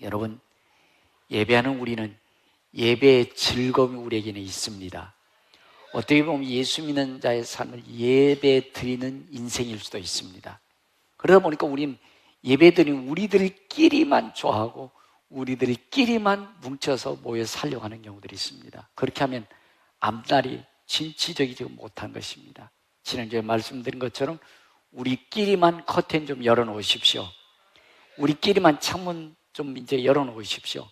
여러분, 예배하는 우리는 예배의 즐거움이 우리에게는 있습니다. 어떻게 보면 예수 믿는 자의 삶을 예배 드리는 인생일 수도 있습니다. 그러다 보니까 우리는 예배 드리는 우리들끼리만 좋아하고 우리들끼리만 뭉쳐서 모여 살려고 하는 경우들이 있습니다. 그렇게 하면 앞날이 진취적이지 못한 것입니다. 지난주에 말씀드린 것처럼 우리끼리만 커튼 좀 열어놓으십시오. 우리끼리만 창문 좀 이제 열어놓으십시오.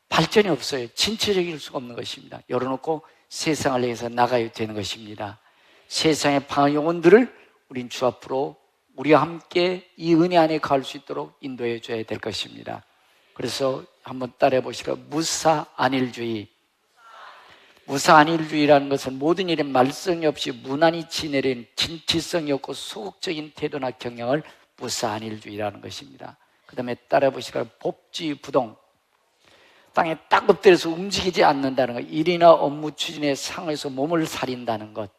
발전이 없어요. 진취적일 수가 없는 것입니다. 열어놓고 세상을 향해서 나가야 되는 것입니다. 세상의 방황 영혼들을 우린 주 앞으로 우리와 함께 이 은혜 안에 갈 수 있도록 인도해 줘야 될 것입니다. 그래서 한번 따라해 보시라. 무사안일주의. 무사안일주의라는 것은 모든 일에 말썽이 없이 무난히 지내려는 진취성이 없고 소극적인 태도나 경향을 무사안일주의라는 것입니다. 그 다음에 따라해 보시라. 복지부동. 땅에 딱 엎드려서 움직이지 않는다는 것, 일이나 업무 추진에 상해서 몸을 사린다는 것.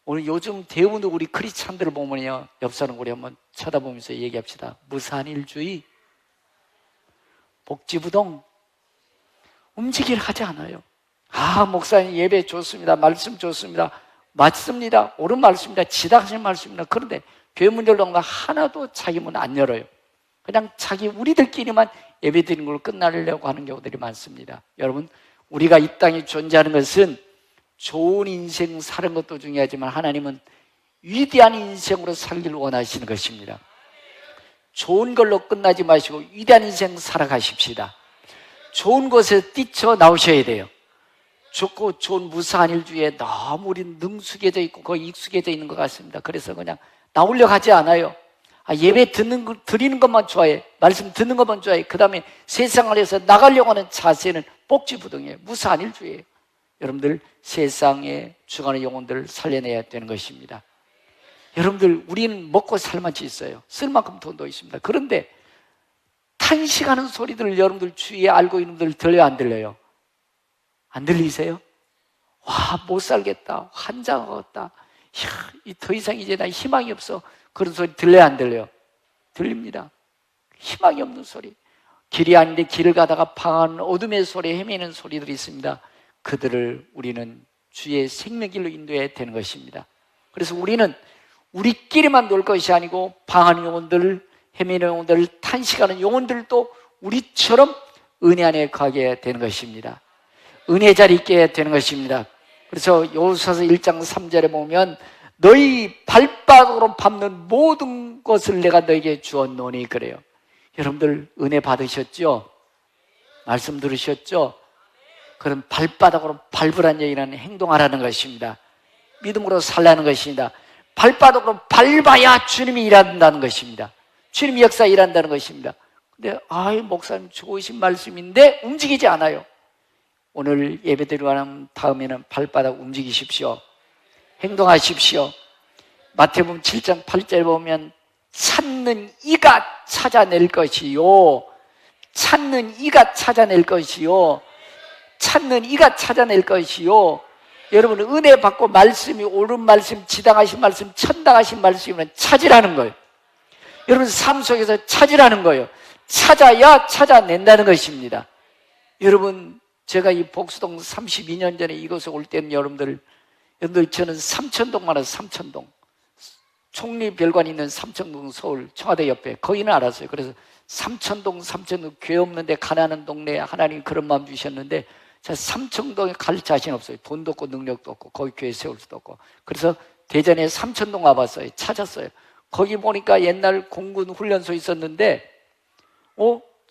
오늘 요즘 대부분 우리 크리스찬들을 보면요, 옆 사람 우리 한번 쳐다보면서 얘기합시다. 무산일주의, 복지부동, 움직일 하지 않아요. 목사님 예배 좋습니다, 말씀 좋습니다, 맞습니다, 옳은 말씀입니다, 지당하신 말씀입니다. 그런데 교회 문 열려고 하나도 자기 문 안 열어요. 그냥 자기 우리들끼리만 예배 드리는 걸로 끝나려고 하는 경우들이 많습니다. 여러분, 우리가 이 땅에 존재하는 것은 좋은 인생 사는 것도 중요하지만 하나님은 위대한 인생으로 살기를 원하시는 것입니다. 좋은 걸로 끝나지 마시고 위대한 인생 살아가십시다. 좋은 곳에 뛰쳐나오셔야 돼요. 좋고 좋은 무사한 일주에 너무 우리 능숙해져 있고 거의 익숙해져 있는 것 같습니다. 그래서 그냥 나오려고 하지 않아요. 예배 드리는 것만 좋아해. 말씀 듣는 것만 좋아해. 그 다음에 세상을 해서 나가려고 하는 자세는 복지부동이에요. 무사한 일주예요. 여러분들, 세상에 죽어가는 영혼들을 살려내야 되는 것입니다. 여러분들, 우리는 먹고 살만치 있어요. 쓸 만큼 돈도 있습니다. 그런데 탄식하는 소리들을 여러분들 주위에 알고 있는 분들 들려요, 안 들려요? 안 들리세요? 못 살겠다, 환장하겠다, 더 이상 이제 나 희망이 없어, 그런 소리 들려요, 안 들려요? 들립니다. 희망이 없는 소리. 길이 아닌데 길을 가다가 방황하는 어둠의 소리에 헤매는 소리들이 있습니다. 그들을 우리는 주의 생명길로 인도해야 되는 것입니다. 그래서 우리는 우리끼리만 놀 것이 아니고 방황하는 영혼들, 헤매는 영혼들, 탄식하는 영혼들도 우리처럼 은혜 안에 가게 되는 것입니다. 은혜 자리에 있게 되는 것입니다. 그래서 여호수아서 1장 3절에 보면 너희 발바닥으로 밟는 모든 것을 내가 너에게 주었노니, 그래요. 여러분들 은혜 받으셨죠? 말씀 들으셨죠? 그런 발바닥으로 밟으라는 얘기는 행동하라는 것입니다. 믿음으로 살라는 것입니다. 발바닥으로 밟아야 주님이 일한다는 것입니다. 주님이 역사 일한다는 것입니다. 근데 목사님 좋으신 말씀인데 움직이지 않아요. 오늘 예배드리고 난 다음에는 발바닥 움직이십시오. 행동하십시오. 마태복음 7장 8절에 보면 찾는 이가 찾아낼 것이요, 찾는 이가 찾아낼 것이요, 찾는 이가 찾아낼 것이요. 여러분, 은혜 받고 말씀이 옳은 말씀, 지당하신 말씀, 천당하신 말씀이면 찾으라는 거예요. 여러분 삶 속에서 찾으라는 거예요. 찾아야 찾아낸다는 것입니다. 여러분, 제가 이 복수동 32년 전에 이곳에 올 때는 여러분들 저는 삼천동만 해서 삼천동, 총리별관이 있는 삼천동, 서울 청와대 옆에, 거기는 알았어요. 그래서 삼천동 교회 없는데 가난한 동네에 하나님이 그런 마음 주셨는데 제가 삼천동에 갈 자신 없어요. 돈도 없고 능력도 없고 거기 교회 세울 수도 없고. 그래서 대전에 삼천동 와봤어요. 찾았어요. 거기 보니까 옛날 공군 훈련소 있었는데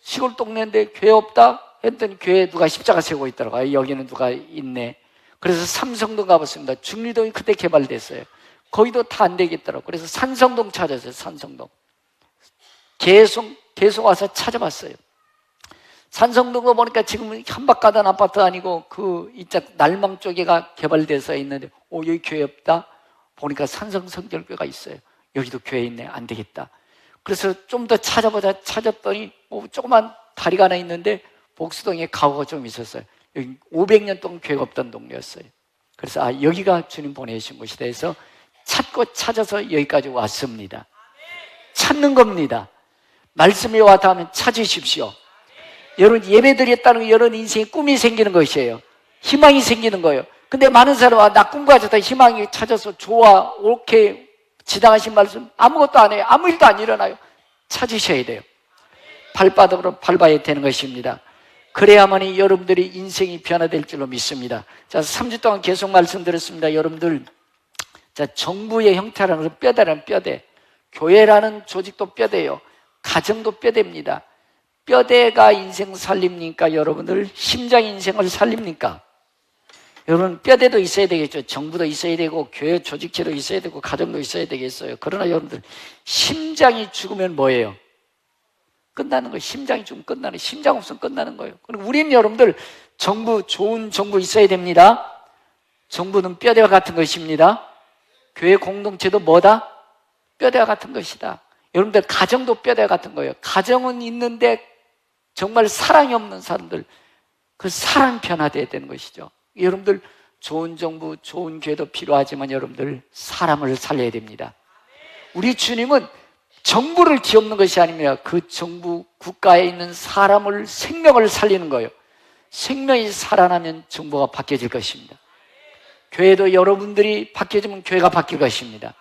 시골 동네인데 교회 없다 했더니 교회에 누가 십자가 세우고 있더라고요. 여기는 누가 있네. 그래서 삼성동 가봤습니다. 중리동이 그때 개발됐어요. 거기도 다 안 되겠더라고요. 그래서 산성동 찾았어요. 산성동 계속 와서 찾아봤어요. 산성동도 보니까 지금은 한박가단 아파트 아니고 이쪽 날망 쪽에가 개발돼서 있는데 여기 교회 없다 보니까 산성성결교회가 있어요. 여기도 교회 있네. 안 되겠다. 그래서 좀 더 찾아보자 찾았더니 조그만 다리가 하나 있는데 복수동에 가구가 좀 있었어요. 여기 500년 동안 교회가 없던 동네였어요. 그래서 여기가 주님 보내신 곳이다 해서 찾고 찾아서 여기까지 왔습니다. 찾는 겁니다. 말씀이 와닿으면 찾으십시오. 여러분 예배 드렸다는 건 여러분 인생에 꿈이 생기는 것이에요. 희망이 생기는 거예요. 근데 많은 사람은 나 꿈 가졌다 희망이 찾아서 좋아 오케이 지당하신 말씀 아무것도 안 해요. 아무 일도 안 일어나요. 찾으셔야 돼요. 발바닥으로 밟아야 되는 것입니다. 그래야만이 여러분들이 인생이 변화될 줄로 믿습니다. 자, 3주 동안 계속 말씀드렸습니다. 여러분들, 자, 정부의 형태라는 것은 뼈대라는 뼈대, 교회라는 조직도 뼈대요. 가정도 뼈대입니다. 뼈대가 인생 살립니까? 여러분들 심장이 인생을 살립니까? 여러분 뼈대도 있어야 되겠죠. 정부도 있어야 되고 교회 조직체도 있어야 되고 가정도 있어야 되겠어요. 그러나 여러분들 심장이 죽으면 뭐예요? 끝나는 거예요. 심장이 죽으면 끝나는 거예요. 심장 없으면 끝나는 거예요. 그리고 우리는 여러분들 정부, 좋은 정부 있어야 됩니다. 정부는 뼈대와 같은 것입니다. 교회 공동체도 뭐다? 뼈대와 같은 것이다. 여러분들 가정도 뼈대와 같은 거예요. 가정은 있는데 정말 사랑이 없는 사람들, 그 사랑 변화돼야 되는 것이죠. 여러분들 좋은 정부, 좋은 교회도 필요하지만 여러분들 사람을 살려야 됩니다. 우리 주님은 정부를 뒤엎는 것이 아닙니다. 그 정부, 국가에 있는 사람을, 생명을 살리는 거예요. 생명이 살아나면 정부가 바뀌어질 것입니다. 교회도 여러분들이 바뀌어지면 교회가 바뀔 것입니다.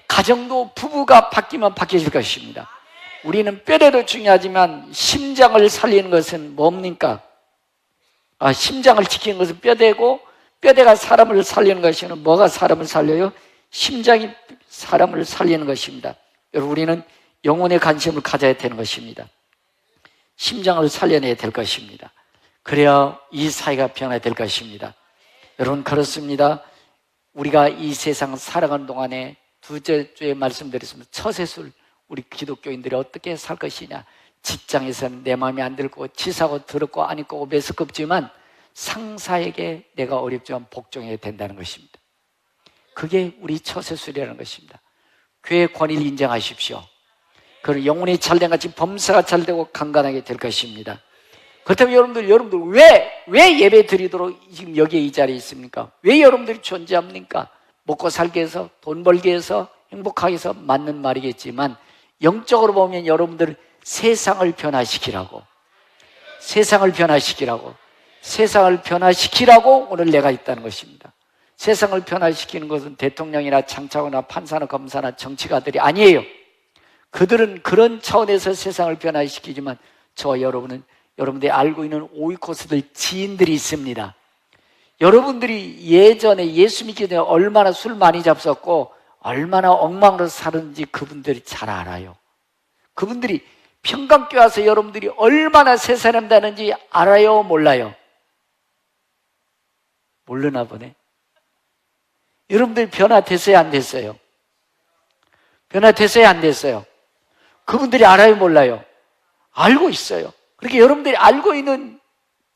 가정도 부부가 바뀌면 바뀌어질 것입니다. 우리는 뼈대도 중요하지만 심장을 살리는 것은 뭡니까? 심장을 지키는 것은 뼈대고 뼈대가 사람을 살리는 것이면 뭐가 사람을 살려요? 심장이 사람을 살리는 것입니다. 여러분 우리는 영혼의 관심을 가져야 되는 것입니다. 심장을 살려내야 될 것입니다. 그래야 이 사회가 변화될 것입니다. 여러분 그렇습니다. 우리가 이 세상 살아가는 동안에 두째 주에 말씀드렸습니다. 처세술 우리 기독교인들이 어떻게 살 것이냐. 직장에서는 내 마음에 안 들고 치사하고 더럽고 안 입고 메스껍지만 상사에게 내가 어렵지만 복종해야 된다는 것입니다. 그게 우리 처세술이라는 것입니다. 교회 권위를 인정하십시오. 그리고 영혼이 잘된 같이 범사가 잘되고 강건하게 될 것입니다. 그렇다면 여러분들 왜 예배 드리도록 지금 여기에 이 자리에 있습니까? 왜 여러분들이 존재합니까? 먹고 살기 위해서, 돈 벌기 위해서, 행복하기 위해서 맞는 말이겠지만 영적으로 보면 여러분들 세상을 변화시키라고 오늘 내가 있다는 것입니다. 세상을 변화시키는 것은 대통령이나 장차관이나 판사나 검사나 정치가들이 아니에요. 그들은 그런 차원에서 세상을 변화시키지만 저와 여러분은 여러분들이 알고 있는 오이코스들 지인들이 있습니다. 여러분들이 예전에 예수 믿기 전에 얼마나 술 많이 잡섰고 얼마나 엉망으로 살았는지 그분들이 잘 알아요. 그분들이 평강교회 와서 여러분들이 얼마나 새 사람 되는지 알아요? 몰라요? 모르나 보네. 여러분들이 변화됐어요? 안 됐어요? 변화됐어요? 안 됐어요? 그분들이 알아요? 몰라요? 알고 있어요. 그렇게 여러분들이 알고 있는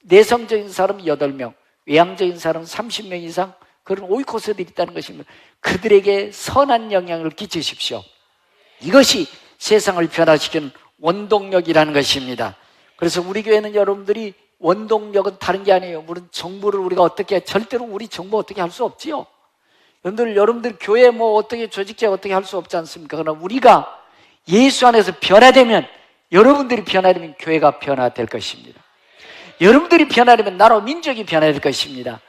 내성적인 사람 8명, 외향적인 사람 30명 이상 그런 오이코스들이 있다는 것입니다. 그들에게 선한 영향을 끼치십시오. 이것이 세상을 변화시키는 원동력이라는 것입니다. 그래서 우리 교회는 여러분들이 원동력은 다른 게 아니에요. 물론 정부를 우리가 어떻게 절대로 우리 정부 어떻게 할 수 없지요. 여러분들 교회 뭐 어떻게 조직제 어떻게 할 수 없지 않습니까? 그러나 우리가 예수 안에서 변화되면 여러분들이 변화되면 교회가 변화될 것입니다. 여러분들이 변화되면 나라 민족이 변화될 것입니다.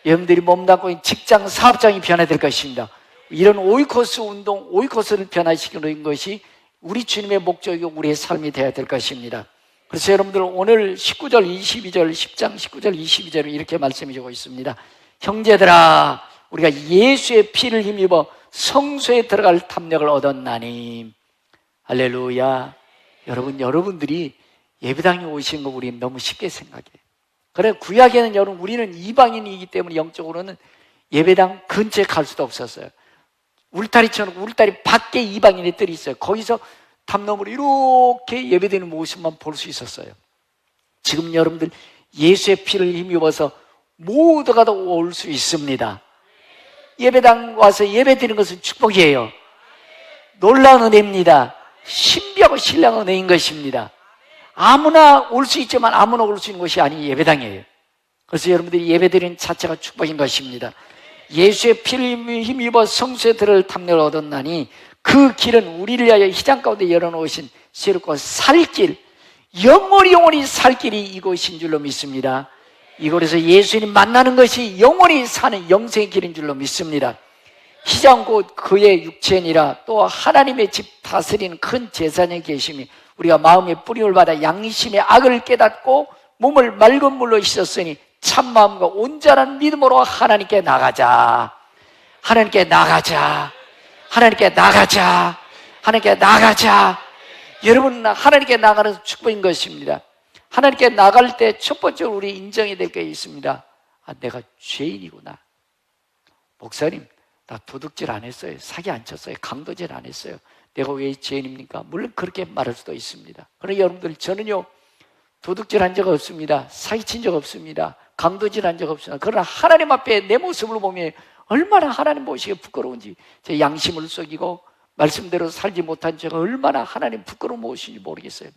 여러분들이 몸담고 있는 직장 사업장이 변화될 것입니다. 이런 오이코스 운동, 오이코스를 변화시키는 것이 우리 주님의 목적이고 우리의 삶이 되어야 될 것입니다. 그래서 여러분들 오늘 19절, 22절, 10장 19절, 22절을 이렇게 말씀해 주고 있습니다. 형제들아, 우리가 예수의 피를 힘입어 성소에 들어갈 탐력을 얻었나니. 할렐루야. 여러분들이 예배당에 오신 거 우리는 너무 쉽게 생각해요. 그래, 구약에는 여러분, 우리는 이방인이기 때문에 영적으로는 예배당 근처에 갈 수도 없었어요. 울타리처럼 울타리 밖에 이방인의 뜰이 있어요. 거기서 담너머로 이렇게 예배드리는 모습만 볼 수 있었어요. 지금 여러분들 예수의 피를 힘입어서 모두가 다 올 수 있습니다. 예배당 와서 예배드리는 것은 축복이에요. 놀라운 은혜입니다. 신비하고 신령한 은혜인 것입니다. 아무나 올 수 있지만 아무나 올 수 있는 곳이 아닌 예배당이에요. 그래서 여러분들이 예배드리는 자체가 축복인 것입니다. 예수의 피를 힘입어 성소에 들어갈 탐력을 얻었나니 그 길은 우리를 위하여 희장 가운데 열어놓으신 새롭고 살 길, 영원히 살 길이 이곳인 줄로 믿습니다. 이곳에서 예수님 만나는 것이 영원히 사는 영생의 길인 줄로 믿습니다. 희장 곧 그의 육체니라. 또 하나님의 집 다스리는 큰 제사장이 계심이 우리가 마음의 뿌림을 받아 양심의 악을 깨닫고 몸을 맑은 물로 씻었으니 참마음과 온전한 믿음으로 하나님께 나가자. 하나님께 나가자. 하나님께 나가자. 하나님께 나가자. 여러분, 하나님께 나가는 축복인 것입니다. 하나님께 나갈 때 첫 번째로 우리 인정해야 될 게 있습니다. 아, 내가 죄인이구나. 목사님, 나 도둑질 안 했어요. 사기 안 쳤어요. 강도질 안 했어요. 내가 왜 죄인입니까? 물론 그렇게 말할 수도 있습니다. 그러나 여러분들, 저는요, 도둑질 한 적 없습니다. 사기친 적 없습니다. 강도질 한 적 없습니다. 그러나 하나님 앞에 내 모습을 보면 얼마나 하나님 보시기에 부끄러운지, 제 양심을 속이고 말씀대로 살지 못한 제가 얼마나 하나님 부끄러운 무엇인지 모르겠어요.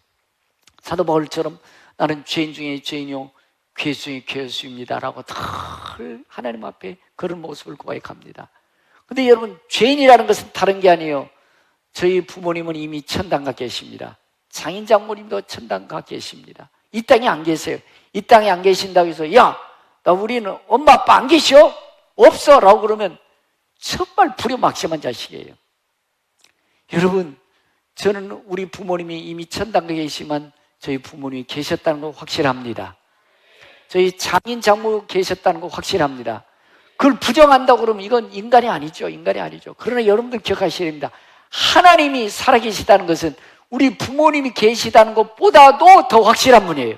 사도 바울처럼 나는 죄인 중에 죄인이요 괴수 중에 괴수입니다 라고 늘 하나님 앞에 그런 모습을 고백합니다. 근데 여러분, 죄인이라는 것은 다른 게 아니에요. 저희 부모님은 이미 천당 가 계십니다. 장인 장모님도 천당 가 계십니다. 이 땅에 안 계세요. 이 땅에 안 계신다고 해서 야, 나 우리는 엄마 아빠 안 계셔? 없어 라고 그러면 정말 불효막심한 자식이에요. 여러분, 저는 우리 부모님이 이미 천당에 계시지만 저희 부모님이 계셨다는 거 확실합니다. 저희 장인 장모 계셨다는 거 확실합니다. 그걸 부정한다고 그러면 이건 인간이 아니죠. 인간이 아니죠. 그러나 여러분들 기억하셔야 됩니다. 하나님이 살아계시다는 것은 우리 부모님이 계시다는 것보다도 더 확실한 분이에요.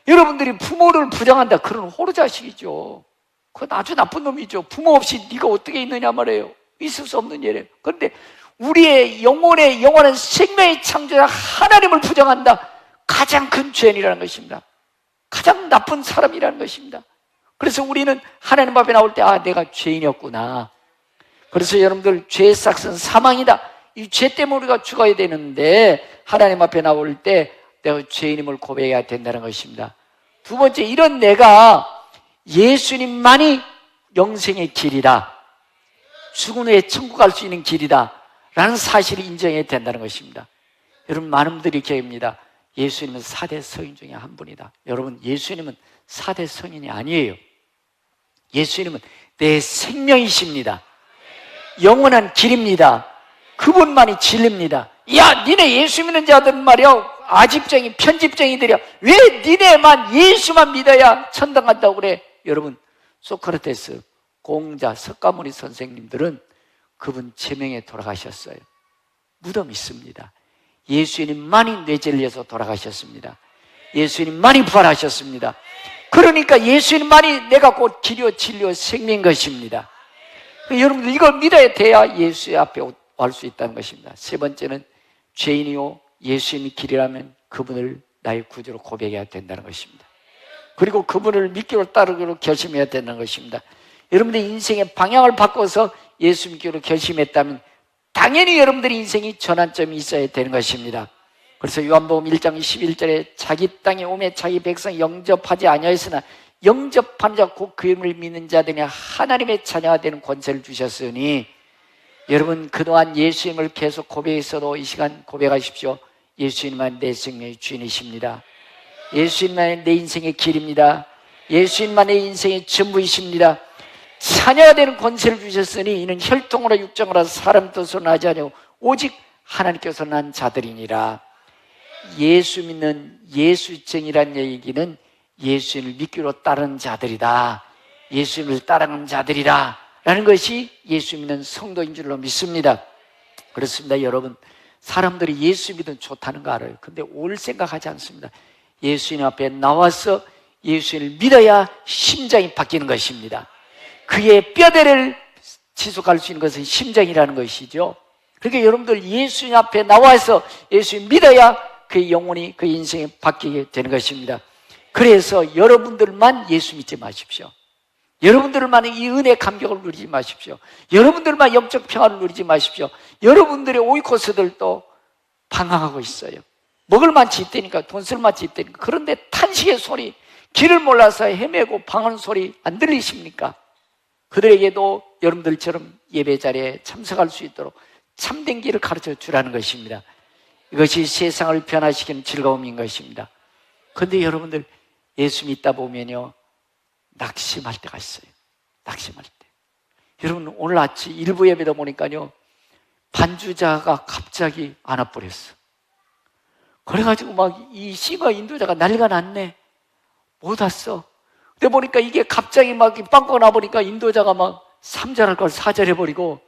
여러분들이 부모를 부정한다, 그런 호루자식이죠. 그건 아주 나쁜 놈이죠. 부모 없이 네가 어떻게 있느냐 말이에요. 있을 수 없는 일이에요. 그런데 우리의 영혼의 영원한 생명의 창조자 하나님을 부정한다, 가장 큰 죄인이라는 것입니다. 가장 나쁜 사람이라는 것입니다. 그래서 우리는 하나님 앞에 나올 때 아, 내가 죄인이었구나. 그래서 여러분들, 죄의 삭은 사망이다. 이 죄 때문에 우리가 죽어야 되는데 하나님 앞에 나올 때 내가 죄인임을 고백해야 된다는 것입니다. 두 번째, 이런 내가 예수님만이 영생의 길이다, 죽은 후에 천국 갈 수 있는 길이다 라는 사실을 인정해야 된다는 것입니다. 여러분, 많은 분들이 기억합니다. 예수님은 4대 성인 중에 한 분이다. 여러분, 예수님은 4대 성인이 아니에요. 예수님은 내 생명이십니다. 영원한 길입니다. 그분만이 진리입니다. 야, 니네 예수 믿는 자들은 말이야, 아집쟁이 편집쟁이들이야, 왜 니네만 예수만 믿어야 천당 간다고 그래? 여러분, 소크라테스, 공자, 석가모니 선생님들은 그분 제명에 돌아가셨어요. 무덤 있습니다. 예수님만이 뇌죄를 위해서 돌아가셨습니다. 예수님만이 부활하셨습니다. 그러니까 예수님만이 내가 곧 길이요 진리요 생명인 것입니다. 여러분들, 이걸 믿어야 돼야 예수의 앞에 올 수 있다는 것입니다. 세 번째는, 죄인이요 예수님이 길이라면 그분을 나의 구주로 고백해야 된다는 것입니다. 그리고 그분을 믿기로 따르기로 결심해야 된다는 것입니다. 여러분들 인생의 방향을 바꿔서 예수 믿기로 결심했다면 당연히 여러분들의 인생이 전환점이 있어야 되는 것입니다. 그래서 요한복음 1장 11절에 자기 땅에 오매 자기 백성 영접하지 아니하였으나 영접하는 자 곧 그 이름을 믿는 자들이 하나님의 자녀가 되는 권세를 주셨으니, 여러분, 그동안 예수님을 계속 고백했어도 이 시간 고백하십시오. 예수님만 내 생명의 주인이십니다. 예수님만 내 인생의 길입니다. 예수님만 내 인생의 전부이십니다. 자녀가 되는 권세를 주셨으니 이는 혈통으로 육정으로 사람 뜻으로 나지 아니하고 오직 하나님께서 난 자들이니라. 예수 믿는 예수쟁이란 얘기는 예수님을 믿기로 따르는 자들이다, 예수님을 따르는 자들이다 라는 것이 예수 믿는 성도인 줄로 믿습니다. 그렇습니다. 여러분, 사람들이 예수 믿으면 좋다는 거 알아요. 근데 올 생각하지 않습니다. 예수님 앞에 나와서 예수님을 믿어야 심장이 바뀌는 것입니다. 그의 뼈대를 지속할 수 있는 것은 심장이라는 것이죠. 그러니까 여러분들, 예수님 앞에 나와서 예수님 믿어야 그의 영혼이, 그의 인생이 바뀌게 되는 것입니다. 그래서 여러분들만 예수 믿지 마십시오. 여러분들만 이 은혜 감격을 누리지 마십시오. 여러분들만 영적 평화를 누리지 마십시오. 여러분들의 오이코스들도 방황하고 있어요. 먹을 만치 있다니까, 돈 쓸 만치 있다니까. 그런데 탄식의 소리, 길을 몰라서 헤매고 방언 소리 안 들리십니까? 그들에게도 여러분들처럼 예배 자리에 참석할 수 있도록 참된 길을 가르쳐 주라는 것입니다. 이것이 세상을 변화시키는 즐거움인 것입니다. 그런데 여러분들 예수 믿다 보면요 낙심할 때가 있어요. 낙심할 때. 여러분 오늘 아침 일부 예배다 보니까요 반주자가 갑자기 안 와버렸어. 그래가지고 막 이 싱어 인도자가 난리가 났네. 못 왔어. 근데 보니까 이게 갑자기 막 빵꾸가 나보니까 인도자가 막 3절 할 걸 4절 해버리고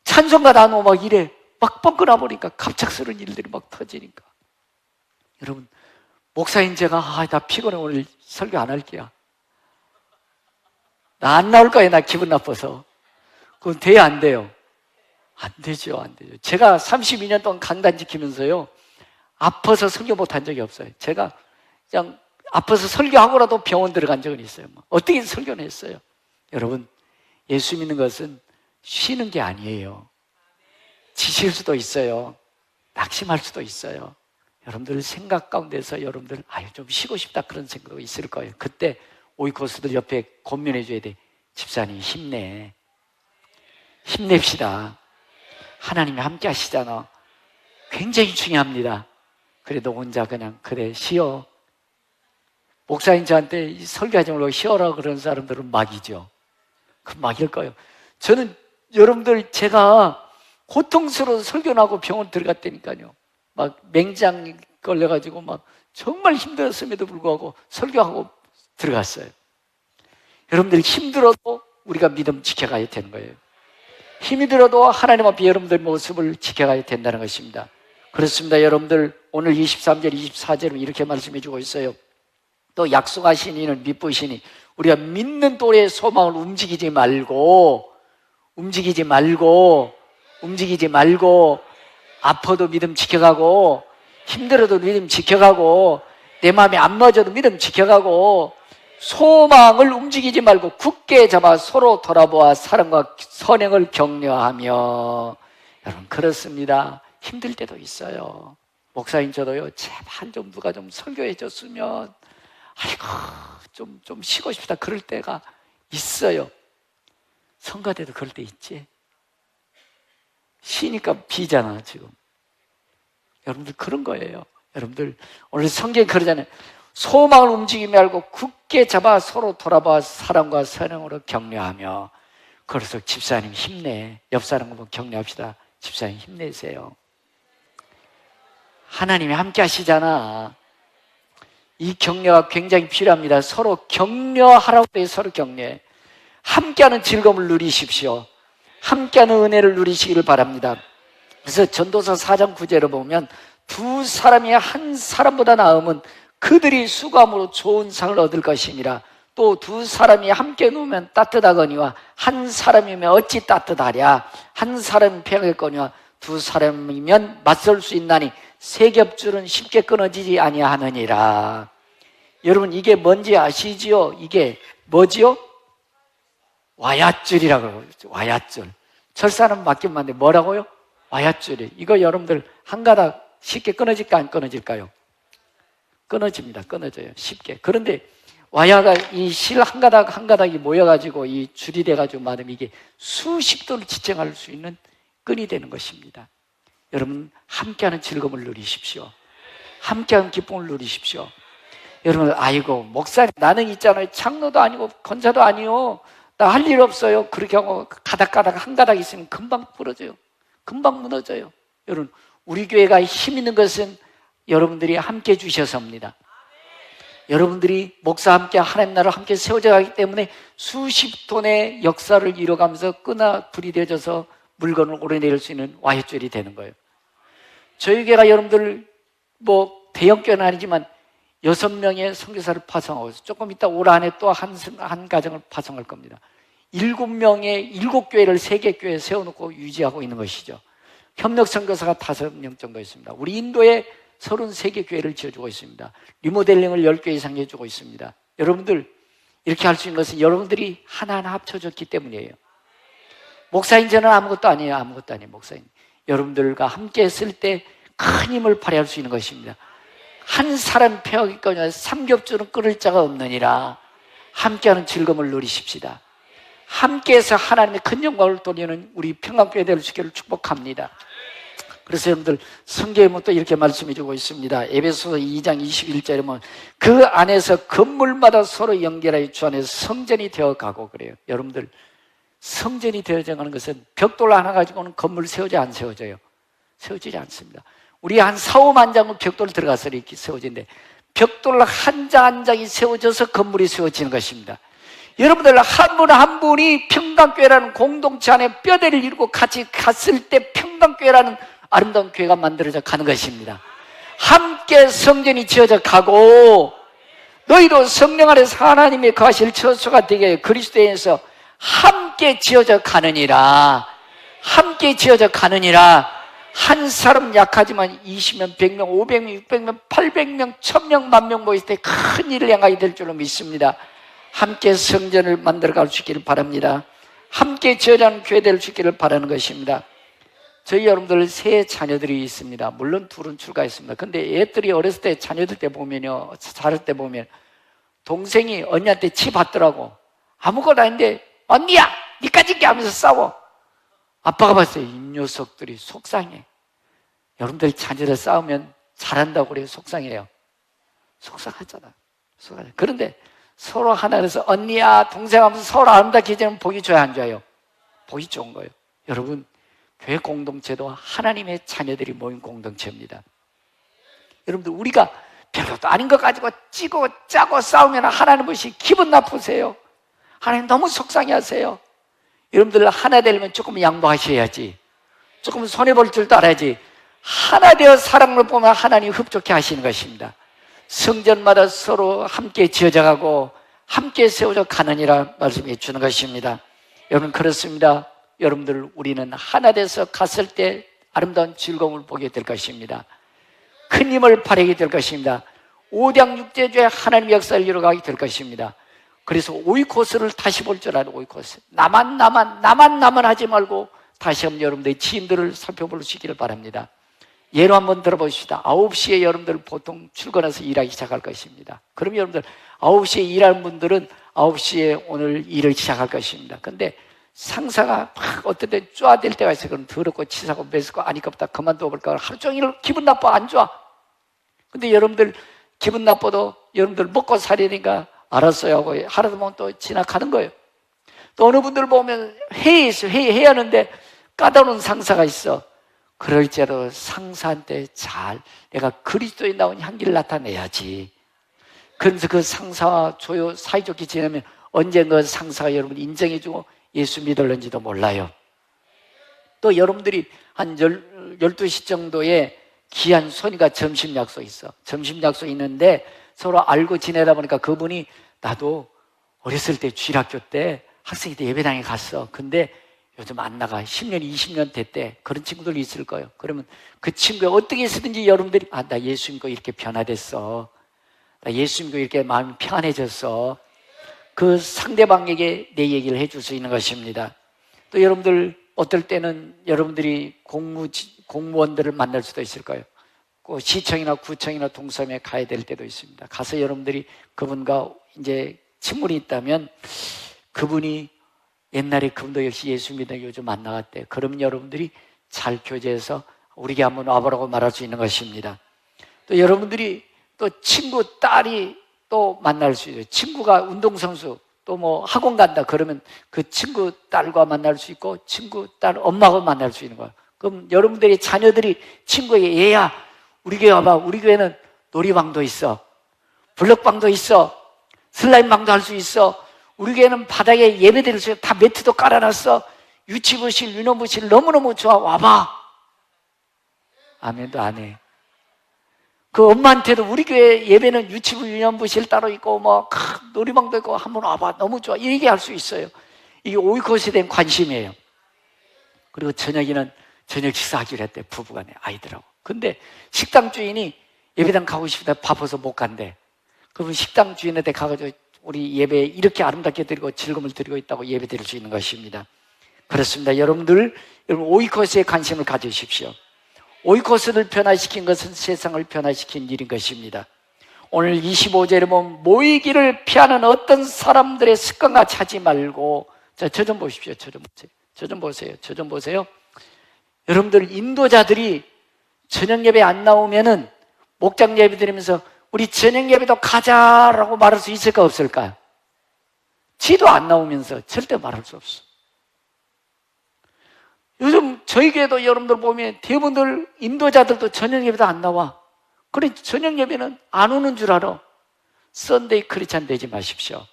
찬송가 나누고 막 이래. 막 빵꾸 나보니까 갑작스러운 일들이 막 터지니까. 여러분 목사인 제가 나 피곤해 오늘 설교 안 할게요. 나 안 나올 거예요. 나 기분 나빠서. 그건 돼요 안 돼요? 안 되죠. 안 되죠. 제가 32년 동안 강단 지키면서요 아파서 설교 못한 적이 없어요. 제가 그냥 아파서 설교하고라도 병원 들어간 적은 있어요. 어떻게 설교는 했어요. 여러분 예수 믿는 것은 쉬는 게 아니에요. 지칠 수도 있어요. 낙심할 수도 있어요. 여러분들 생각 가운데서 여러분들 좀 쉬고 싶다 그런 생각이 있을 거예요. 그때 오이코스들 옆에 권면해 줘야 돼. 집사님 힘내. 힘냅시다. 하나님이 함께 하시잖아. 굉장히 중요합니다. 그래도 혼자 그냥 그래 쉬어. 목사님 저한테 설교하지 말고 쉬어라 그런 사람들은 막이죠. 그 막일 거예요. 저는 여러분들 제가 고통스러워서 설교하고 병원 들어갔다니까요. 막 맹장 걸려가지고 막 정말 힘들었음에도 불구하고 설교하고 들어갔어요. 여러분들 힘들어도 우리가 믿음 지켜가야 되는 거예요. 힘이 들어도 하나님 앞에 여러분들 모습을 지켜가야 된다는 것입니다. 그렇습니다. 여러분들 오늘 23절 24절은 이렇게 말씀해 주고 있어요. 또 약속하신 이는 미쁘시니 우리가 믿는 또래의 소망을 움직이지 말고 아파도 믿음 지켜가고 힘들어도 믿음 지켜가고 내 마음이 안 맞아도 믿음 지켜가고 소망을 움직이지 말고 굳게 잡아 서로 돌아보아 사랑과 선행을 격려하며. 여러분 그렇습니다. 힘들 때도 있어요. 목사님 저도요 제발 좀 누가 좀 설교해 줬으면 좀 쉬고 싶다 그럴 때가 있어요. 성가대도 그럴 때 있지. 쉬니까 비잖아 지금. 여러분들 그런 거예요. 여러분들 오늘 성경에 그러잖아요. 소망을 움직이지 말고 굳게 잡아 서로 돌아봐 사랑과 선행으로 격려하며. 그래서 집사님 힘내. 옆 사람 보면 격려합시다. 집사님 힘내세요. 하나님이 함께 하시잖아. 이 격려가 굉장히 필요합니다. 서로 격려하라고 해요. 서로 격려해. 함께하는 즐거움을 누리십시오. 함께하는 은혜를 누리시기를 바랍니다. 그래서 전도서 4장 9절을 보면 두 사람이 한 사람보다 나으면 그들이 수고함으로 좋은 상을 얻을 것이니라. 또 두 사람이 함께 누우면 따뜻하거니와 한 사람이면 어찌 따뜻하랴. 한 사람이 패하겠거니와 두 사람이면 맞설 수 있나니 세 겹줄은 쉽게 끊어지지 아니하느니라. 여러분 이게 뭔지 아시지요? 이게 뭐지요? 와얏줄이라고 그러죠. 와얏줄. 철사는 맡기면 안 돼. 뭐라고요? 와얏줄이. 이거 여러분들 한 가닥 쉽게 끊어질까 안 끊어질까요? 끊어집니다. 끊어져요. 쉽게. 그런데 와야가 이 실 한 가닥 한 가닥이 모여가지고 이 줄이 돼가지고 말하면 이게 수십 도를 지탱할 수 있는 끈이 되는 것입니다. 여러분 함께하는 즐거움을 누리십시오. 함께하는 기쁨을 누리십시오. 여러분 목사님 나는 있잖아요. 장로도 아니고 권사도 아니요. 나 할 일 없어요. 그렇게 하고 가닥가닥 한 가닥 있으면 금방 부러져요. 금방 무너져요. 여러분 우리 교회가 힘 있는 것은 여러분들이 함께 해주셔서입니다. 여러분들이 목사 함께 하나님 나라를 함께 세워져 가기 때문에 수십 톤의 역사를 이뤄가면서 끈아 불이 되어져서 물건을 오르내릴 수 있는 와해줄이 되는 거예요. 저희 교회가 여러분들 대형교회는 아니지만 6명의 선교사를 파송하고 있어요. 조금 이따 올 한해 또 한 가정을 파송할 겁니다. 7명의 7교회를 세계교회에 세워놓고 유지하고 있는 것이죠. 협력 선교사가 5명 정도 있습니다. 우리 인도에 33개 교회를 지어주고 있습니다. 리모델링을 10개 이상 해주고 있습니다. 여러분들 이렇게 할 수 있는 것은 여러분들이 하나하나 합쳐졌기 때문이에요. 목사인 저는 아무것도 아니에요. 아무것도 아니에요. 목사인 여러분들과 함께 했을 때 큰 힘을 발휘할 수 있는 것입니다. 한 사람 폐하기거니와 삼겹줄은 끊을 자가 없느니라. 함께하는 즐거움을 누리십시다. 함께해서 하나님의 큰 영광을 돌리는 우리 평강교회 될 수 있기를 축복합니다. 그래서 여러분들 성경에 또 이렇게 말씀해 주고 있습니다. 에베소서 2장 21절에 보면 그 안에서 건물마다 서로 연결하여 주 안에서 성전이 되어가고 그래요. 여러분들 성전이 되어져 가는 것은 벽돌 하나 가지고는 건물 세워져 안 세워져요? 세워지지 않습니다. 우리 한 4, 5만 장은 벽돌 들어가서 이렇게 세워지는데 벽돌 한 장 한 장이 세워져서 건물이 세워지는 것입니다. 여러분들 한 분 한 분이 평강교회라는 공동체 안에 뼈대를 이루고 같이 갔을 때 평강교회라는 아름다운 교회가 만들어져 가는 것입니다. 함께 성전이 지어져 가고 너희도 성령 안에서 하나님의 거하실 처소가 되게 하여 그리스도에서 함께 지어져 가느니라. 함께 지어져 가느니라. 한 사람 약하지만 20명, 100명, 500명, 600명, 800명, 1000명, 10,000명 모였을 때 큰 일을 행하게 될 줄로 믿습니다. 함께 성전을 만들어 갈 수 있기를 바랍니다. 함께 지어져 교회 될 수 있기를 바라는 것입니다. 저희 여러분들 세 자녀들이 있습니다. 물론 둘은 출가했습니다. 근데 애들이 어렸을 때 자녀들 때 보면요, 자랄 때 보면 동생이 언니한테 치 받더라고. 아무것도 아닌데 언니야 니까지 게 하면서 싸워. 아빠가 봤어요. 이 녀석들이 속상해. 여러분들 자녀들 싸우면 잘한다고 그래요? 속상해요? 속상하잖아. 속상해. 그런데 서로 하나라서 언니야 동생 하면서 서로 아름답게 지내면 보기 좋아요 안 좋아요? 보기 좋은 거예요. 여러분 교회 공동체도 하나님의 자녀들이 모인 공동체입니다. 여러분들 우리가 별것도 아닌 것 가지고 찌고 짜고 싸우면 하나님 보시 기분 나쁘세요. 하나님 너무 속상해 하세요. 여러분들 하나 되려면 조금 양보하셔야지. 조금 손해볼 줄도 알아야지. 하나 되어 사랑을 보면 하나님 흡족해 하시는 것입니다. 성전마다 서로 함께 지어져가고 함께 세워져 가느니라 말씀해 주는 것입니다. 여러분 그렇습니다. 여러분들 우리는 하나 돼서 갔을 때 아름다운 즐거움을 보게 될 것입니다. 큰 힘을 발휘하게 될 것입니다. 오장육제주의 하나님의 역사를 이루어가게 될 것입니다. 그래서 오이코스를 다시 볼 줄 아는 오이코스. 나만 하지 말고 다시 한번 여러분들의 지인들을 살펴볼 수 있기를 바랍니다. 예로 한번 들어보십시다. 9시에 여러분들 보통 출근해서 일하기 시작할 것입니다. 그럼 여러분들 9시에 일하는 분들은 9시에 오늘 일을 시작할 것입니다. 근데 상사가 막 어떤 때 쪼아댈 때가 있어요. 그럼 더럽고 치사고 매스고 아니까보다 그만둬 볼까. 하루 종일 기분 나빠 안 좋아. 근데 여러분들 기분 나빠도 여러분들 먹고 살이니까 알았어요 하고 하루 보면 또 지나가는 거예요. 또 어느 분들 보면 회의 있어요. 회의 하는데 까다로운 상사가 있어. 그럴지라도 상사한테 잘 내가 그리스도에 나온 향기를 나타내야지. 그러면서 그 상사와 사이좋게 지내면 언젠가 상사가 여러분 인정해주고 예수 믿을는지도 몰라요. 또 여러분들이 한 12시 정도에 귀한 손이가 점심 약속 있어. 점심 약속 있는데 서로 알고 지내다 보니까 그분이 나도 어렸을 때 주일학교 때 학생회 때 예배당에 갔어. 근데 요즘 안 나가. 10년, 20년 됐대. 그런 친구들이 있을 거예요. 그러면 그 친구가 어떻게 했든지 여러분들이 나 예수 믿고 이렇게 변화됐어. 나 예수 믿고 이렇게 마음이 평안해졌어. 그 상대방에게 내 얘기를 해줄 수 있는 것입니다. 또 여러분들 어떨 때는 여러분들이 공무원들을 만날 수도 있을 거예요. 그 시청이나 구청이나 동섬에 가야 될 때도 있습니다. 가서 여러분들이 그분과 이제 친분이 있다면 그분이 옛날에 그분도 역시 예수 믿는 요즘 안 나갔대. 그럼 여러분들이 잘 교제해서 우리에게 한번 와보라고 말할 수 있는 것입니다. 또 여러분들이 또 친구 딸이 또 만날 수 있어요. 친구가 운동선수 또 뭐 학원 간다 그러면 그 친구 딸과 만날 수 있고 친구 딸 엄마하고 만날 수 있는 거예요. 그럼 여러분들의 자녀들이 친구에게 얘야 우리 교회 와봐. 우리 교회는 놀이방도 있어. 블럭방도 있어. 슬라임방도 할 수 있어. 우리 교회는 바닥에 예배드릴 수 있어. 다 매트도 깔아놨어. 유치부실, 유년부실 너무너무 좋아. 와봐. 아멘도 안 해. 그 엄마한테도 우리 교회 예배는 유치부, 유년부실 따로 있고 뭐 놀이방도 있고 한번 와봐. 너무 좋아. 이렇게 얘기할 수 있어요. 이게 오이콧에 대한 관심이에요. 그리고 저녁에는 저녁 식사하기로 했대. 부부간에 아이들하고. 근데 식당 주인이 예배당 가고 싶다 바빠서 못 간대. 그러면 식당 주인한테 가가지고 우리 예배 이렇게 아름답게 드리고 즐거움을 드리고 있다고 예배 드릴 수 있는 것입니다. 그렇습니다. 여러분 오이콧에 관심을 가지십시오. 오이콧을 변화시킨 것은 세상을 변화시킨 일인 것입니다. 오늘 25절에 보면 모이기를 피하는 어떤 사람들의 습관과 차지 말고 자, 저 좀 보십시오. 저 좀 보세요. 여러분들 인도자들이 저녁 예배 안 나오면은 목장 예배 드리면서 우리 저녁 예배도 가자라고 말할 수 있을까 없을까요? 지도 안 나오면서 절대 말할 수 없어. 요즘 저희 교회도 여러분들 보면 대부분들 인도자들도 저녁 예배도 안 나와. 그래 저녁 예배는 안 오는 줄 알아. 썬데이 크리스찬 되지 마십시오.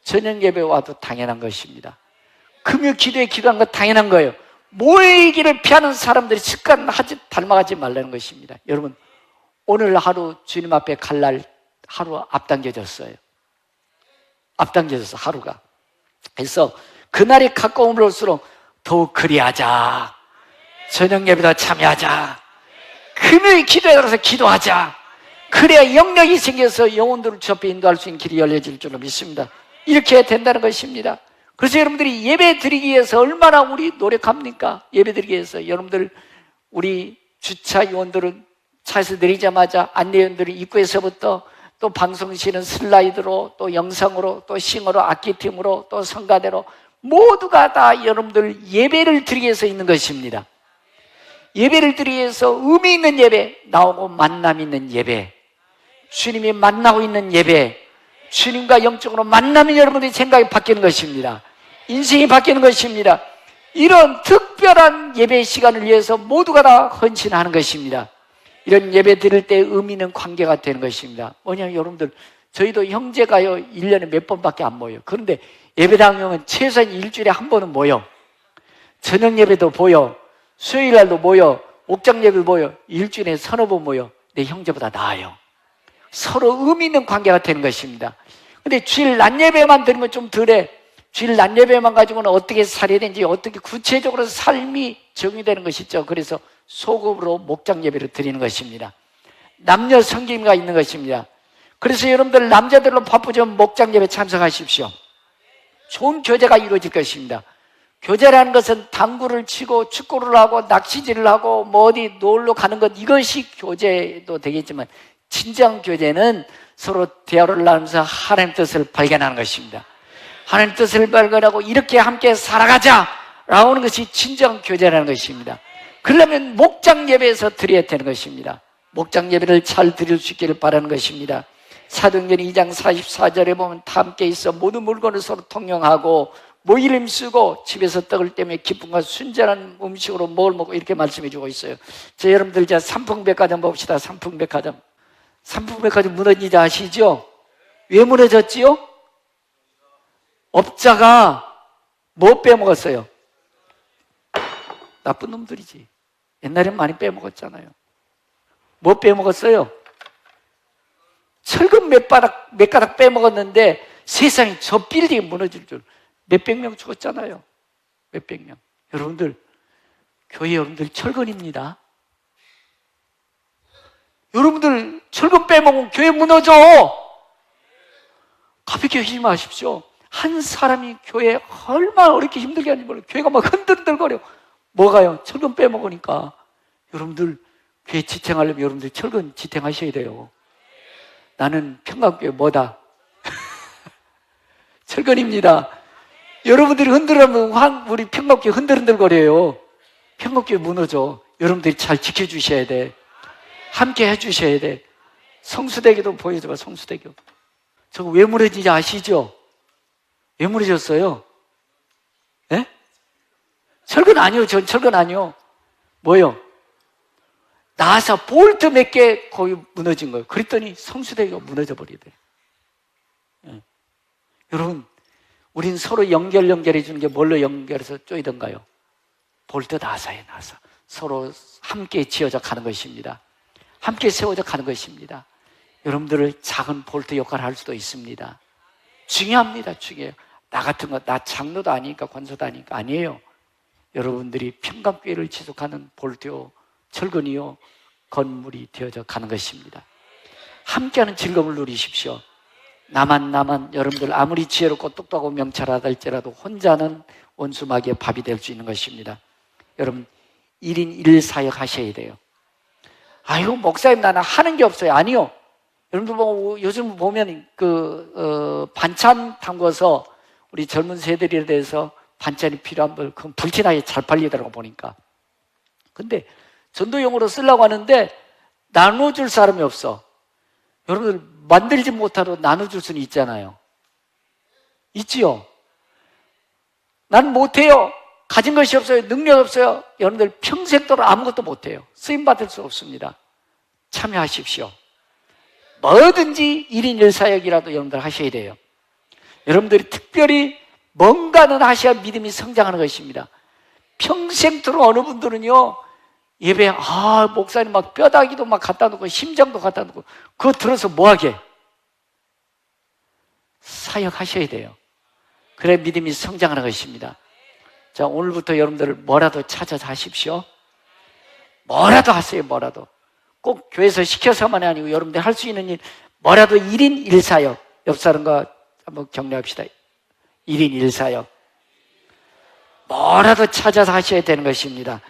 저녁 예배 와도 당연한 것입니다. 금요 기도에 기도한 건 당연한 거예요. 모이기를 피하는 사람들이 습관하지 닮아가지 말라는 것입니다. 여러분 오늘 하루 주님 앞에 갈 날 하루 앞당겨졌어요. 앞당겨졌어 하루가. 그래서 그날이 가까움을 올수록 더욱 그리하자. 저녁 예배도 참여하자. 금요일 기도에 들어서 기도하자. 그래야 영역이 생겨서 영혼들을 주 앞에 인도할 수 있는 길이 열려질 줄로 믿습니다. 이렇게 된다는 것입니다. 그래서 여러분들이 예배 드리기 위해서 얼마나 우리 노력합니까? 예배 드리기 위해서 여러분들 우리 주차 요원들은 차에서 내리자마자 안내원들이 입구에서부터 또 방송실은 슬라이드로 또 영상으로 또 싱어로 악기팀으로 또 성가대로 모두가 다 여러분들 예배를 드리기 위해서 있는 것입니다. 예배를 드리기 위해서 의미 있는 예배, 나오고 만남 있는 예배, 주님이 만나고 있는 예배, 주님과 영적으로 만나면 여러분들의 생각이 바뀌는 것입니다. 인생이 바뀌는 것입니다. 이런 특별한 예배 시간을 위해서 모두가 다 헌신하는 것입니다. 이런 예배 드릴 때 의미 있는 관계가 되는 것입니다. 뭐냐면 여러분들 저희도 형제가요 1년에 몇 번밖에 안 모여요. 그런데 예배당이면 최소한 일주일에 한 번은 모여. 저녁 예배도 모여. 수요일 날도 모여. 목장 예배도 모여. 일주일에 서너 번 모여. 내 형제보다 나아요. 서로 의미 있는 관계가 되는 것입니다. 근데 주일 낮 예배만 드리면 좀 덜해. 주일 낮 예배만 가지고는 어떻게 살아야 되는지 어떻게 구체적으로 삶이 정의되는 것이죠. 그래서 소급으로 목장 예배를 드리는 것입니다. 남녀 성김이가 있는 것입니다. 그래서 여러분들 남자들로 바쁘지만 목장 예배 참석하십시오. 좋은 교제가 이루어질 것입니다. 교제라는 것은 당구를 치고 축구를 하고 낚시질을 하고 뭐 어디 놀러 가는 것, 이것이 교제도 되겠지만 진정 교제는 서로 대화를 나누면서 하나님 뜻을 발견하는 것입니다. 하나님 뜻을 발견하고 이렇게 함께 살아가자라고 하는 것이 진정 교제라는 것입니다. 그러려면 목장 예배에서 드려야 되는 것입니다. 목장 예배를 잘 드릴 수 있기를 바라는 것입니다. 사도행전 2장 44절에 보면 다 함께 있어 모든 물건을 서로 통용하고 모이를 힘쓰고 집에서 떡을 떼며 기쁨과 순전한 음식으로 뭘 먹고 이렇게 말씀해 주고 있어요. 자, 여러분들 이제 삼풍백화점 봅시다. 삼풍백화점. 삼풍백화점 무너진 지 아시죠? 왜 무너졌지요? 업자가 뭐 빼먹었어요? 나쁜 놈들이지. 옛날엔 많이 빼먹었잖아요. 뭐 빼먹었어요? 철근 몇 가닥 빼먹었는데 세상에 저 빌딩이 무너질 줄. 몇백 명 죽었잖아요. 몇백 명. 여러분들, 교회 여러분들 철근입니다. 여러분들 철근 빼먹으면 교회 무너져. 가볍게 하지 마십시오. 한 사람이 교회 얼마나 어렵게 힘들게 하는지 몰라요. 교회가 막 흔들흔들거려. 뭐가요? 철근 빼먹으니까. 여러분들 교회 지탱하려면 여러분들 철근 지탱하셔야 돼요. 나는 평강교회 뭐다? 철근입니다. 여러분들이 흔들으면 우리 평강교회 흔들흔들거려요. 평강교회 무너져. 여러분들이 잘 지켜주셔야 돼. 함께 해주셔야 돼. 성수대교도 보여줘봐. 성수대교. 저거 왜 무너지는지 아시죠? 왜 무너졌어요? 예? 철근 아니요. 전 철근 아니요. 뭐요? 나사 볼트 몇 개 거기 무너진 거예요. 그랬더니 성수대교가 무너져 버리대. 예. 여러분, 우린 서로 연결해 주는 게 뭘로 연결해서 쪼이던가요? 볼트 나사에 나사. 서로 함께 지어져 가는 것입니다. 함께 세워져 가는 것입니다. 여러분들을 작은 볼트 역할을 할 수도 있습니다. 중요합니다. 중요해요. 나 같은 거, 나 장로도 아니니까 권사도 아니니까 아니에요. 여러분들이 평강교회를 지속하는 볼트요, 철근이요, 건물이 되어져 가는 것입니다. 함께하는 즐거움을 누리십시오. 나만 여러분들 아무리 지혜롭고 똑똑하고 명철하다 할지라도 혼자는 원수마귀의 밥이 될 수 있는 것입니다. 여러분 1인 1사역 하셔야 돼요. 아이고 목사님 나는 하는 게 없어요. 아니요. 여러분들 뭐 요즘 보면 반찬 담궈서 우리 젊은 세대들에 대해서 반찬이 필요한 걸 그건 불티나게 잘 팔리더라고 보니까. 근데 전도용으로 쓰려고 하는데 나눠줄 사람이 없어. 여러분들 만들지 못하도 나눠줄 수는 있잖아요. 있지요? 난 못해요. 가진 것이 없어요. 능력 없어요. 여러분들 평생도록 아무것도 못해요. 쓰임받을 수 없습니다. 참여하십시오. 뭐든지 1인 1사역이라도 여러분들 하셔야 돼요. 여러분들이 특별히 뭔가는 하셔야 믿음이 성장하는 것입니다. 평생도록 어느 분들은요, 예배, 목사님 막 뼈다귀도 막 갖다 놓고 심장도 갖다 놓고 그거 들어서 뭐하게? 사역하셔야 돼요. 그래 믿음이 성장하는 것입니다. 자, 오늘부터 여러분들 뭐라도 찾아서 하십시오. 뭐라도 하세요. 뭐라도. 꼭 교회에서 시켜서만이 아니고 여러분들 할 수 있는 일, 뭐라도 1인 1사역. 옆 사람과 한번 격려합시다. 1인 1사역. 뭐라도 찾아서 하셔야 되는 것입니다.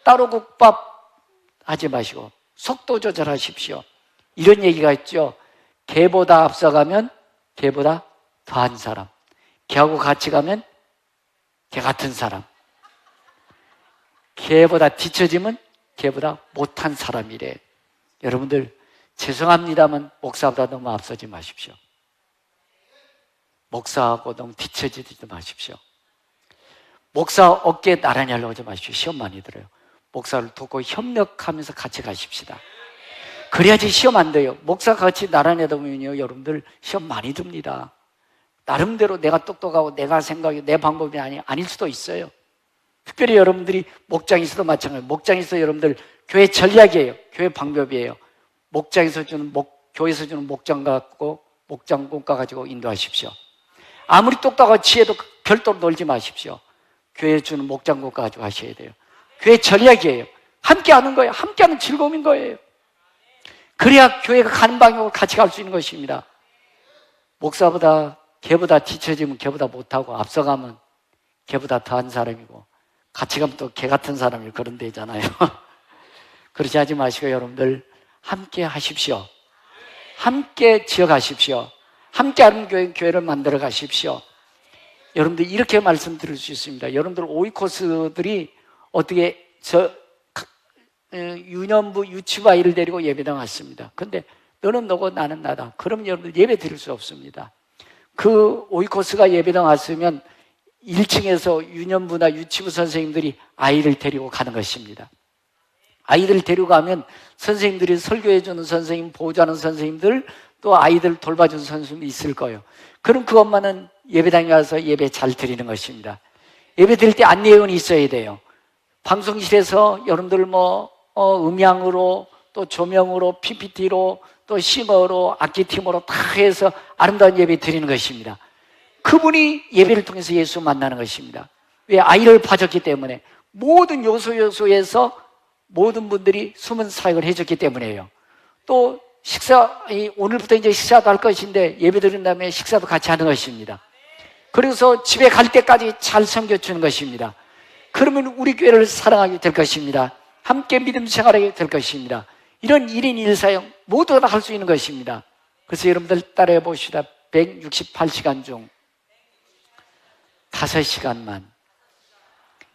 따로 국밥 하지 마시고 속도 조절하십시오. 이런 얘기가 있죠. 개보다 앞서가면 개보다 더한 사람, 개하고 같이 가면 개 같은 사람, 개보다 뒤처지면 개보다 못한 사람이래. 여러분들 죄송합니다만 목사보다 너무 앞서지 마십시오. 목사하고 너무 뒤처지지 마십시오. 목사 어깨에 나란히 하려고 하지 마십시오. 시험 많이 들어요. 목사를 돕고 협력하면서 같이 가십시다. 그래야지 시험 안 돼요. 목사가 같이 나란히 하다 보면요, 여러분들 시험 많이 듭니다. 나름대로 내가 똑똑하고 내가 생각이 내 방법이 아닐 수도 있어요. 특별히 여러분들이 목장에서도 마찬가지예요. 목장에서 여러분들 교회 전략이에요. 교회 방법이에요. 목장에서 주는 교회에서 주는 목장 갖고 목장공과 가지고 인도하십시오. 아무리 똑똑하고 지혜도 별도로 놀지 마십시오. 교회에 주는 목장공과 가지고 하셔야 돼요. 교회 전략이에요. 함께 하는 거예요. 함께 하는 즐거움인 거예요. 그래야 교회가 가는 방향으로 같이 갈 수 있는 것입니다. 목사보다 개보다 뒤처지면 개보다 못하고 앞서가면 개보다 더한 사람이고 같이 가면 또 개 같은 사람이 그런 데잖아요. 그렇지 하지 마시고 여러분들 함께 하십시오. 함께 지어가십시오. 함께 하는 교회를 만들어 가십시오. 여러분들 이렇게 말씀드릴 수 있습니다. 여러분들 오이코스들이 어떻게 유년부 유치부 아이를 데리고 예배당 왔습니다. 그런데 너는 너고 나는 나다. 그러면 여러분들 예배 드릴 수 없습니다. 그 오이코스가 예배당 왔으면 1층에서 유년부나 유치부 선생님들이 아이를 데리고 가는 것입니다. 아이들 데리고 가면 선생님들이 설교해주는 선생님, 보호자하는 선생님들, 또 아이들 돌봐주는 선생님이 있을 거예요. 그럼 그 엄마는 예배당에 가서 예배 잘 드리는 것입니다. 예배 드릴 때 안내원이 있어야 돼요. 방송실에서 여러분들 음향으로 또 조명으로 PPT로 또 싱어로 악기팀으로 다 해서 아름다운 예배 드리는 것입니다. 그분이 예배를 통해서 예수 만나는 것입니다. 왜? 아이를 봐줬기 때문에 모든 요소에서 모든 분들이 숨은 사역을 해줬기 때문이에요. 또 오늘부터 이제 식사도 할 것인데 예배 드린 다음에 식사도 같이 하는 것입니다. 그래서 집에 갈 때까지 잘 섬겨주는 것입니다. 그러면 우리 교회를 사랑하게 될 것입니다. 함께 믿음 생활하게 될 것입니다. 이런 1인 1사역 모두가 다 할 수 있는 것입니다. 그래서 여러분들 따라해 봅시다. 168시간 중 5시간만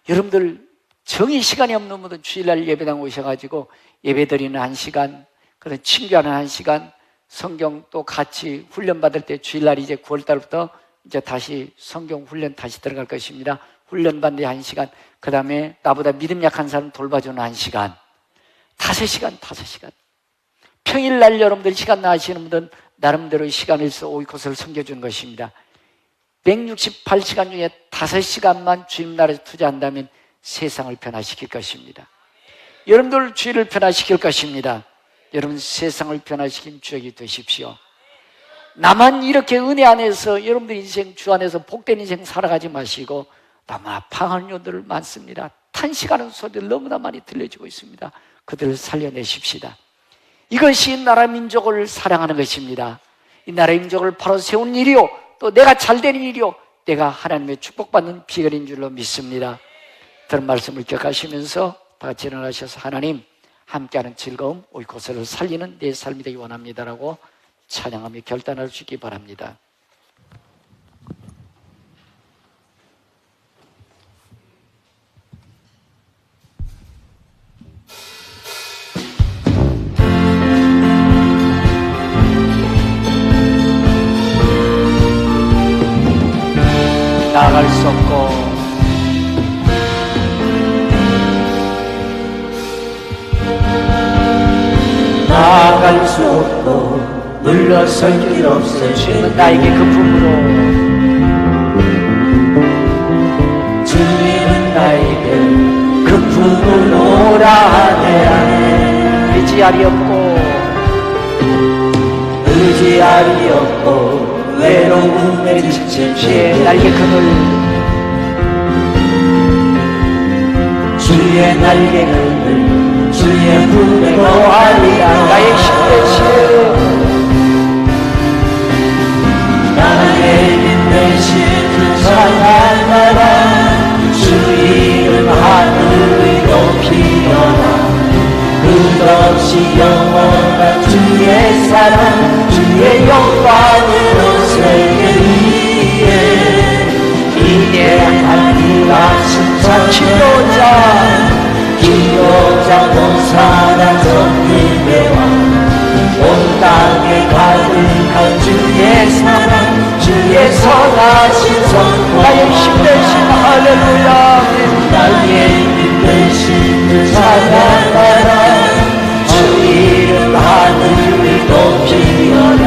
여러분들 정의 시간이 없는 분은 주일날 예배당 오셔가지고 예배 드리는 1시간, 그런 친교하는 1시간, 성경 또 같이 훈련 받을 때 주일날 이제 9월달부터 이제 다시 성경 훈련 다시 들어갈 것입니다. 훈련 받는 1시간, 그 다음에 나보다 믿음 약한 사람 돌봐주는 1시간, 5시간. 평일날 여러분들 시간 나시는 분들은 나름대로 시간을 써 오이코스를 섬겨주는 것입니다. 168시간 중에 5시간만 주님나라에서 투자한다면 세상을 변화시킬 것입니다. 여러분들 주의를 변화시킬 것입니다. 여러분 세상을 변화시킨 주역이 되십시오. 나만 이렇게 은혜 안에서 여러분들 인생 주 안에서 복된 인생 살아가지 마시고 너무 아파하는 요들 많습니다. 탄식하는 소리를 너무나 많이 들려지고 있습니다. 그들을 살려내십시다. 이것이 나라 민족을 사랑하는 것입니다. 이 나라 민족을 바로 세운 일이요, 또 내가 잘되는 일이요, 내가 하나님의 축복받는 비결인 줄로 믿습니다. 그런 말씀을 기억하시면서 다 같이 일어나셔서 하나님 함께하는 즐거움, 오이코스를 살리는 내 삶이 되기 원합니다라고 찬양하며 결단할 수 있기 바랍니다. 나아갈 수 없고 나아갈 수 없고 물러설 길 없을 주님은 나에게 그 품으로 주님은 나에게 그 품으로 오라 하네 의지하리 없고 의지하리 없고 외로움에 지칠 주의 때 날개 그늘 주의 날개 그늘 주의 품에 거하리라 나의 힘 대신 나의 힘 대신 그 찬양하라 주 이름 하늘을 높이어라 끝없이 영원한 주의 사랑 주의 영광으로 세계 위에 인내하리라 칭찬 기도자 모사라 전능의 왕온 땅에 가득한 주의 사랑 주의 선하신 선포 나의 힘 대신 할렐루야 나의 힘 대신 그 찬양하라 주 이름 하늘을 높이어라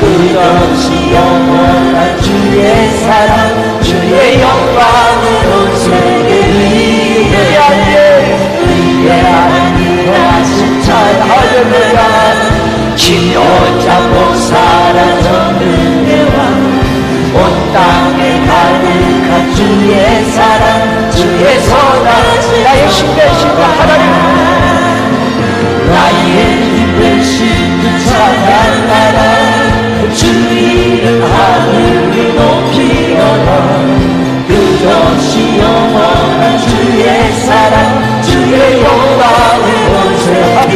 끝없이 영원한 주의 사랑 주의 영광으로 세계 위에 위대하니라 칭찬 할렐루야 기도자 모사라 전능의 왕온 땅에 가득한 주의 사랑 주의 선하신 나의 힘 대신 하나님 나의 힘 대신 그 찬양하라 주 이름 하늘을 높이어라 끝없이 영원한 주의 사랑 주의 영광을 세계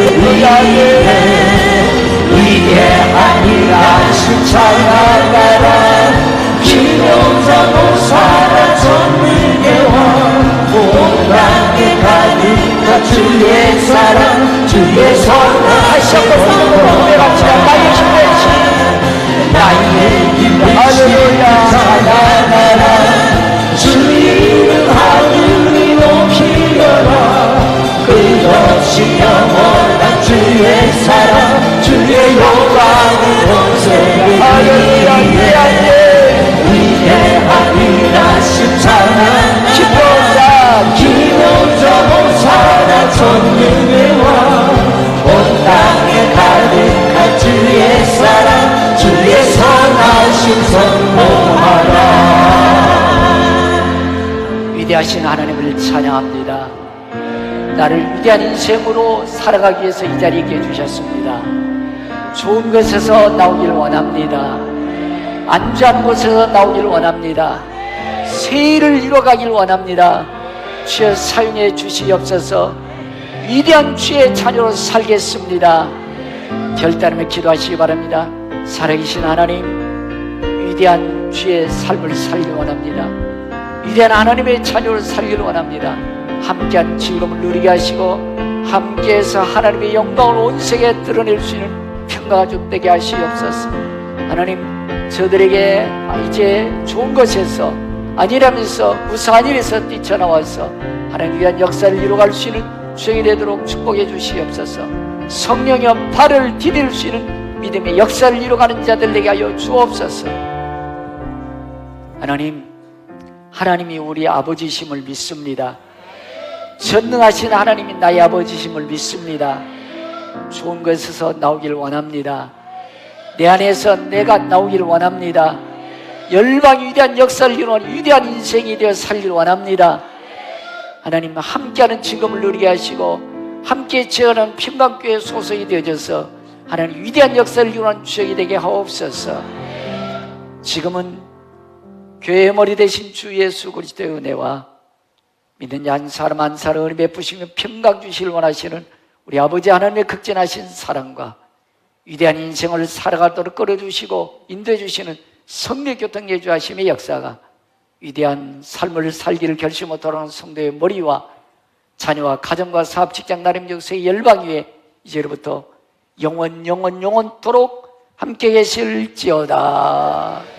위대하니라 찬양하라 기념자 모사라 전능의 왕온 땅에 가득한 주의 사랑 주의 다시 한번 선하신 우리 같이 나의 힘 대신 나의 힘 대신 찬양하라 주 이름 하늘을 높이어라 끝없이 영원한 주의 사랑 주의 영광으로 세계 위대하니라 심찬한 기도자 모사라 전능의 왕온 땅에 가득한 주의 사랑 주의 선하심 선포하라 위대하신 하나님을 찬양합니다. 나를 위대한 인생으로 살아가기 위해서 이 자리에 있게 해주셨습니다. 좋은 곳에서 나오길 원합니다. 안전한 곳에서 나오길 원합니다. 새 일을 이뤄가길 원합니다. 주여 사용해 주시옵소서. 위대한 주의 자녀로 살겠습니다. 결단하며 기도하시기 바랍니다. 살아계신 하나님, 위대한 주의 삶을 살길 원합니다. 위대한 하나님의 자녀로 살기를 원합니다. 함께한 즐거움을 누리게 하시고 함께해서 하나님의 영광을 온 세계에 드러낼 수 있는 평가가 족되게 하시옵소서. 하나님, 저들에게 이제 좋은 것에서 아니라면서 무상한 일에서 뛰쳐나와서 하나님 위한 역사를 이루어갈 수 있는 주역이 되도록 축복해 주시옵소서. 성령의 발을 디딜 수 있는 믿음의 역사를 이루어가는 자들 되게 하여 주옵소서. 하나님이 우리 아버지심을 믿습니다. 전능하신 하나님이 나의 아버지심을 믿습니다. 좋은 것에서 나오길 원합니다. 내 안에서 내가 나오길 원합니다. 열방이 위대한 역사를 이루는 위대한 인생이 되어 살길 원합니다. 하나님, 함께하는 즐거움을 누리게 하시고 함께 재현하는 평강교회 소속이 되어져서 하나님 위대한 역사를 이루는 주역이 되게 하옵소서. 지금은 교회의 머리 되신 주 예수 그리스도의 은혜와 믿는 한 사람 한 사람 은혜 베푸시며 평강 주시길 원하시는 우리 아버지 하나님의 극진하신 사랑과 위대한 인생을 살아가도록 끌어주시고 인도해 주시는 성령 교통 예주하심의 역사가 위대한 삶을 살기를 결심하고 돌아오는 성도의 머리와 자녀와 가정과 사업 직장 나름 역사의 열방 위에 이제로부터 영원토록 함께 계실지어다.